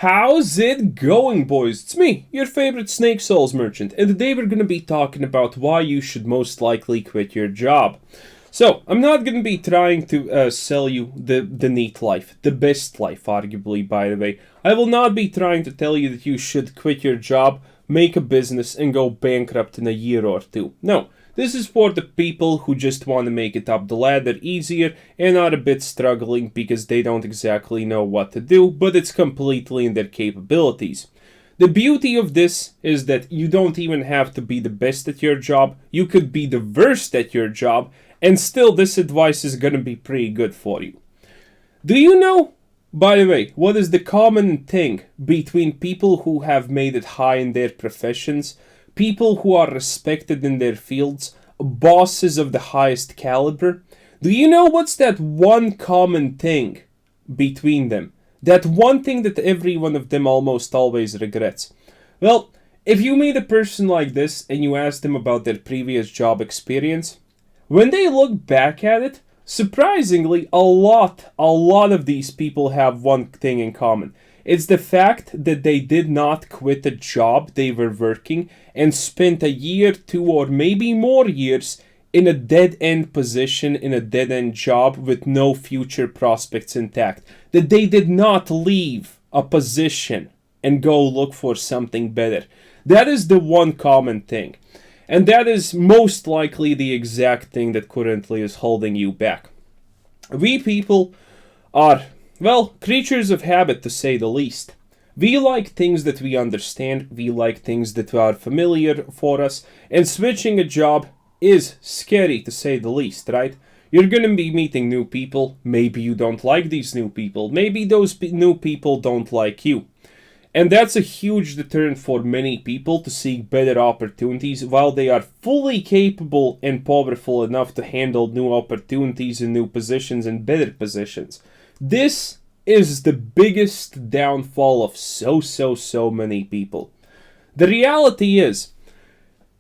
How's it going, boys? It's me, your favorite Snake Souls merchant, and today we're going to be talking about why you should most likely quit your job. So, I'm not going to be trying to sell you the neat life, the best life, arguably, by the way. I will not be trying to tell you that you should quit your job, make a business, and go bankrupt in a year or two. No, this is for the people who just want to make it up the ladder easier and are a bit struggling because they don't exactly know what to do, but it's completely in their capabilities. The beauty of this is that you don't even have to be the best at your job, you could be the worst at your job, and still this advice is gonna be pretty good for you. Do you know, by the way, what is the common thing between people who have made it high in their professions, people who are respected in their fields, bosses of the highest caliber? Do you know what's that one common thing between them? That one thing that every one of them almost always regrets? Well, if you meet a person like this and you ask them about their previous job experience, when they look back at it, surprisingly, a lot of these people have one thing in common. It's the fact that they did not quit the job they were working and spent a year, 2, or maybe more years in a dead-end position, in a dead-end job with no future prospects intact. That they did not leave a position and go look for something better. That is the one common thing. And that is most likely the exact thing that currently is holding you back. We people are, well, creatures of habit, to say the least. We like things that we understand, we like things that are familiar for us, and switching a job is scary, to say the least, right? You're gonna be meeting new people, maybe you don't like these new people, maybe those new people don't like you. And that's a huge deterrent for many people to seek better opportunities while they are fully capable and powerful enough to handle new opportunities and new positions and better positions. This is the biggest downfall of so many people. The reality is,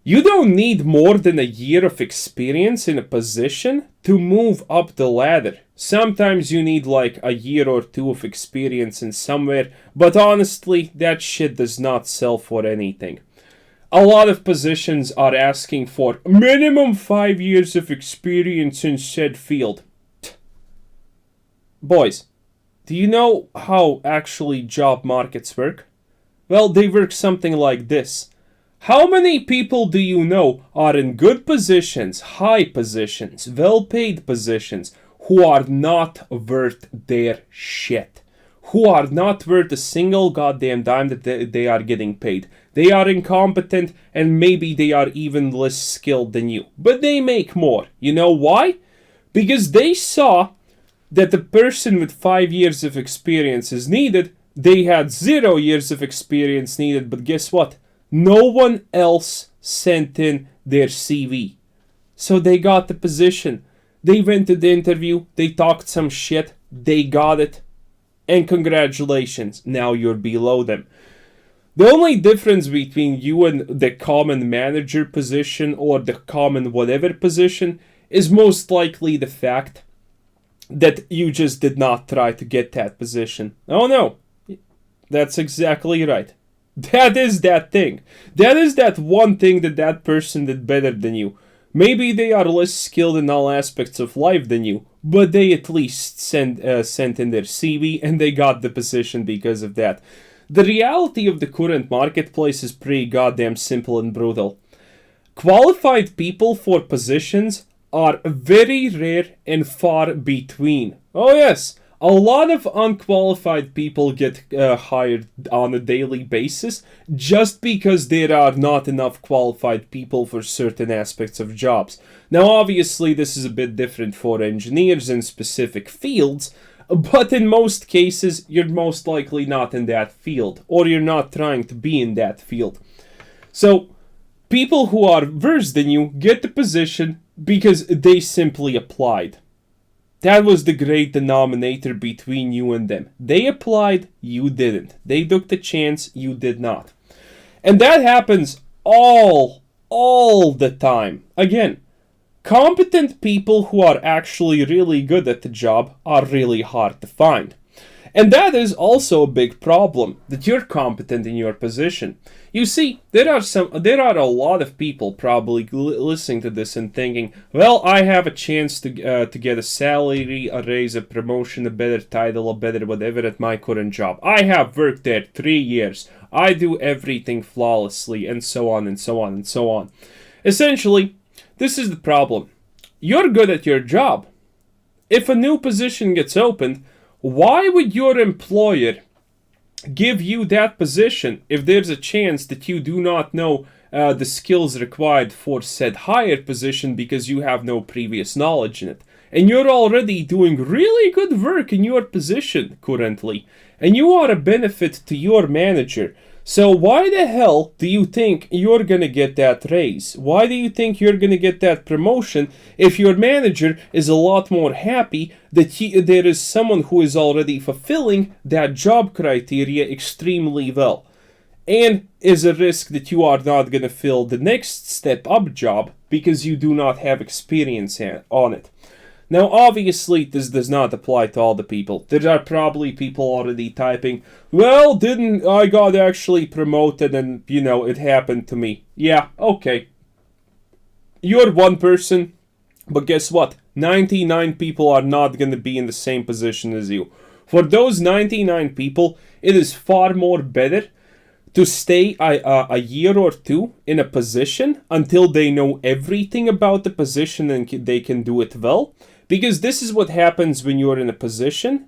you don't need more than a year of experience in a position to move up the ladder. Sometimes you need like a year or 2 of experience in somewhere, but honestly, that shit does not sell for anything. A lot of positions are asking for minimum 5 years of experience in said field. Boys, do you know how actually job markets work? Well, they work something like this. How many people do you know are in good positions, high positions, well-paid positions, who are not worth their shit? Who are not worth a single goddamn dime that they are getting paid? They are incompetent and maybe they are even less skilled than you. But they make more. You know why? Because they saw that the person with 5 years of experience is needed. They had 0 years of experience needed, but guess what? No one else sent in their CV. So they got the position. They went to the interview, they talked some shit, they got it, and congratulations, now you're below them. The only difference between you and the common manager position or the common whatever position is most likely the fact that you just did not try to get that position. Oh no, that's exactly right. That is that thing. That is that one thing that person did better than you. Maybe they are less skilled in all aspects of life than you, but they at least sent in their CV and they got the position because of that. The reality of the current marketplace is pretty goddamn simple and brutal. Qualified people for positions are very rare and far between. Oh yes, a lot of unqualified people get hired on a daily basis just because there are not enough qualified people for certain aspects of jobs. Now obviously this is a bit different for engineers in specific fields, but in most cases you're most likely not in that field, or you're not trying to be in that field. So people who are worse than you get the position because they simply applied. That was the great denominator between you and them. They applied, you didn't. They took the chance, you did not. And that happens all the time. Again, competent people who are actually really good at the job are really hard to find. And that is also a big problem, that you're competent in your position. You see, there are a lot of people probably listening to this and thinking, well, I have a chance to get a salary, a raise, a promotion, a better title, a better whatever at my current job. I have worked there 3 years. I do everything flawlessly, and so on and so on and so on. Essentially, this is the problem. You're good at your job. If a new position gets opened, why would your employer give you that position if there's a chance that you do not know the skills required for said higher position because you have no previous knowledge in it? And you're already doing really good work in your position currently, and you are a benefit to your manager. So why the hell do you think you're gonna get that raise? Why do you think you're gonna get that promotion if your manager is a lot more happy that there is someone who is already fulfilling that job criteria extremely well? And is a risk that you are not gonna fill the next step up job because you do not have experience on it. Now, obviously, this does not apply to all the people. There are probably people already typing, well, didn't I got actually promoted and, it happened to me. Yeah, okay. You're one person, but guess what? 99 people are not going to be in the same position as you. For those 99 people, it is far more better to stay a year or two in a position until they know everything about the position and they can do it well. Because this is what happens when you're in a position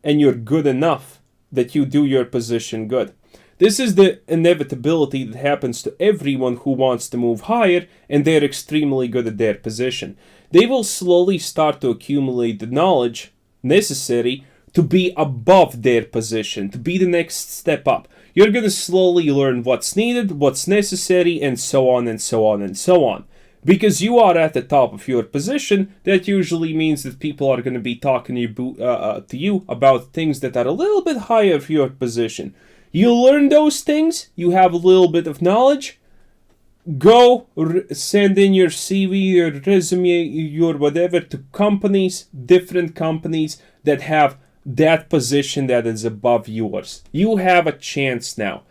and you're good enough that you do your position good. This is the inevitability that happens to everyone who wants to move higher and they're extremely good at their position. They will slowly start to accumulate the knowledge necessary to be above their position, to be the next step up. You're going to slowly learn what's needed, what's necessary, and so on and so on and so on. Because you are at the top of your position, that usually means that people are going to be talking to you about things that are a little bit higher for your position. You learn those things, you have a little bit of knowledge, go send in your CV, your resume, your whatever to companies, different companies that have that position that is above yours. You have a chance now.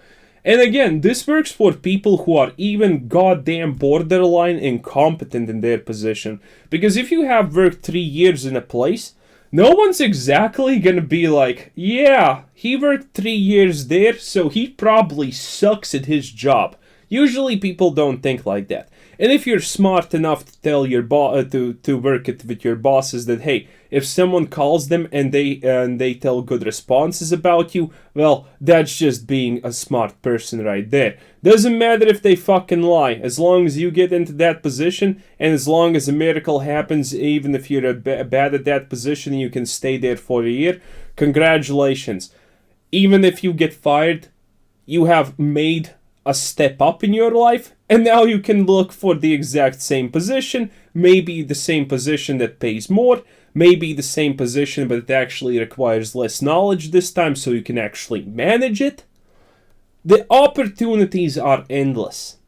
And again, this works for people who are even goddamn borderline incompetent in their position. Because if you have worked 3 years in a place, no one's exactly gonna be like, yeah, he worked 3 years there, so he probably sucks at his job. Usually people don't think like that. And if you're smart enough to tell your to work it with your bosses that, hey, if someone calls them and they tell good responses about you, well, that's just being a smart person right there. Doesn't matter if they fucking lie, as long as you get into that position, and as long as a miracle happens, even if you're bad at that position and you can stay there for a year, congratulations. Even if you get fired, you have made a step up in your life, and now you can look for the exact same position, maybe the same position that pays more, maybe the same position but it actually requires less knowledge this time so you can actually manage it. The opportunities are endless.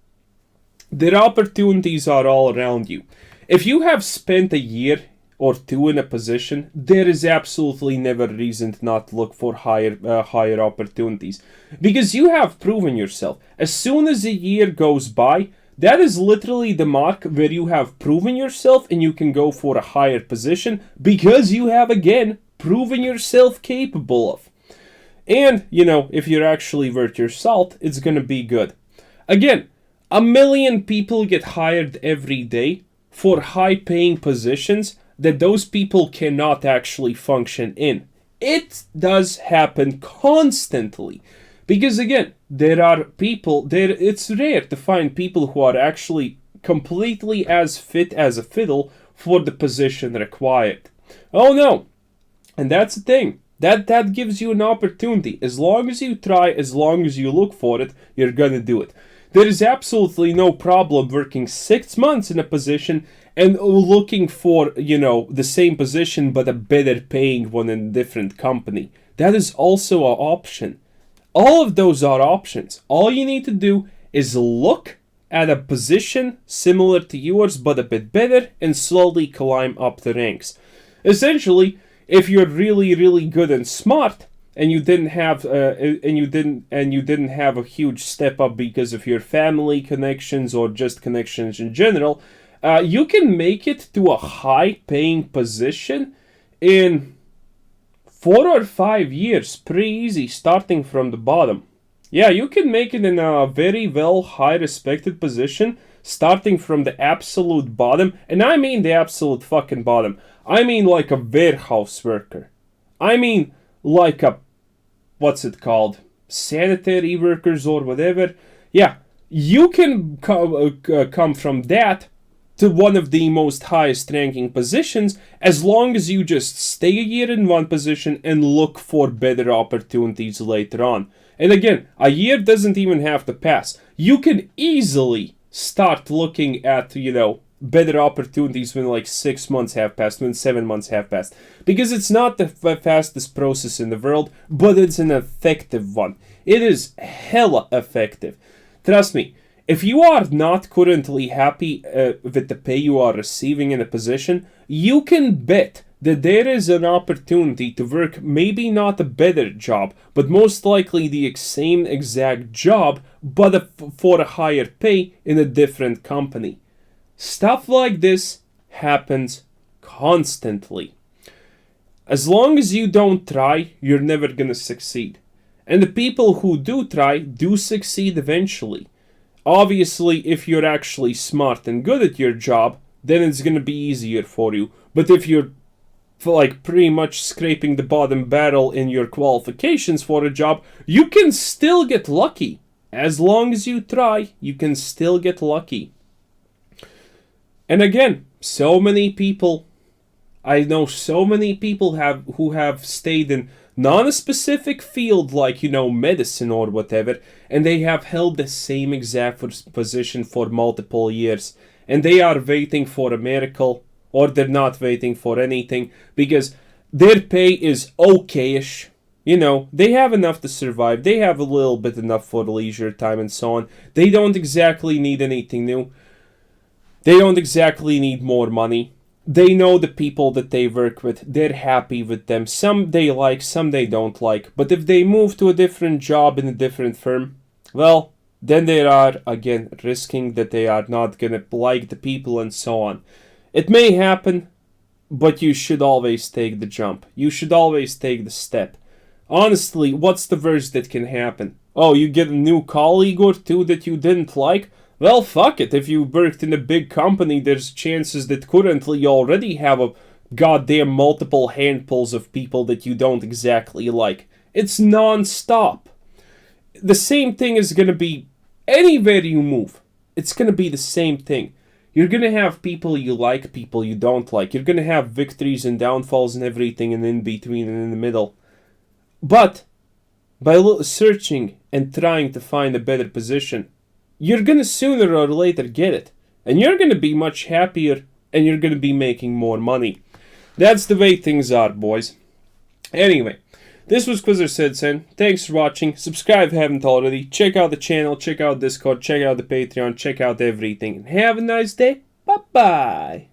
The opportunities are all around you. If you have spent a year or two in a position, there is absolutely never a reason to not look for higher opportunities. Because you have proven yourself. As soon as a year goes by, that is literally the mark where you have proven yourself and you can go for a higher position because you have, again, proven yourself capable of. And, if you're actually worth your salt, it's gonna be good. Again, 1 million people get hired every day for high-paying positions that those people cannot actually function in. It does happen constantly. Because again, there are people, it's rare to find people who are actually completely as fit as a fiddle for the position required. Oh no. And that's the thing. That gives you an opportunity. As long as you try, as long as you look for it, you're gonna do it. There is absolutely no problem working 6 months in a position and looking for, the same position but a better paying one in a different company. That is also an option. All of those are options. All you need to do is look at a position similar to yours but a bit better and slowly climb up the ranks. Essentially, if you're really, really good and smart and you didn't have you didn't have a huge step up because of your family connections or just connections in general, you can make it to a high paying position in 4 or 5 years, pretty easy, starting from the bottom. Yeah, you can make it in a very well high respected position, starting from the absolute bottom, and I mean the absolute fucking bottom. I mean like a warehouse worker. I mean like a, what's it called? Sanitary workers or whatever. Yeah, you can come from that to one of the most highest ranking positions as long as you just stay a year in one position and look for better opportunities later on. And again, a year doesn't even have to pass. You can easily start looking at, better opportunities when like 6 months have passed, when 7 months have passed. Because it's not the fastest process in the world, but it's an effective one. It is hella effective. Trust me. If you are not currently happy with the pay you are receiving in a position, you can bet that there is an opportunity to work maybe not a better job, but most likely the same exact job, but for a higher pay in a different company. Stuff like this happens constantly. As long as you don't try, you're never gonna succeed. And the people who do try do succeed eventually. Obviously, if you're actually smart and good at your job, then it's going to be easier for you. But if you're like pretty much scraping the bottom barrel in your qualifications for a job, you can still get lucky. As long as you try, you can still get lucky. And again, so many people, I know so many people who have stayed in not a specific field like, medicine or whatever, and they have held the same exact position for multiple years, and they are waiting for a miracle, or they're not waiting for anything, because their pay is okayish. They have enough to survive, they have a little bit enough for leisure time and so on. They don't exactly need anything new. They don't exactly need more money. They know the people that they work with, they're happy with them. Some they like, some they don't like. But if they move to a different job in a different firm, well, then they are, again, risking that they are not gonna like the people and so on. It may happen, but you should always take the jump. You should always take the step. Honestly, what's the worst that can happen? Oh, you get a new colleague or two that you didn't like? Well, fuck it. If you worked in a big company, there's chances that currently you already have a goddamn multiple handfuls of people that you don't exactly like. It's non-stop. The same thing is going to be anywhere you move. It's going to be the same thing. You're going to have people you like, people you don't like. You're going to have victories and downfalls and everything and in between and in the middle. But by searching and trying to find a better position, you're gonna sooner or later get it. And you're gonna be much happier and you're gonna be making more money. That's the way things are, boys. Anyway, this was Quizzer Said Sen. Thanks for watching. Subscribe if you haven't already. Check out the channel, check out Discord, check out the Patreon, check out everything. And have a nice day. Bye-bye.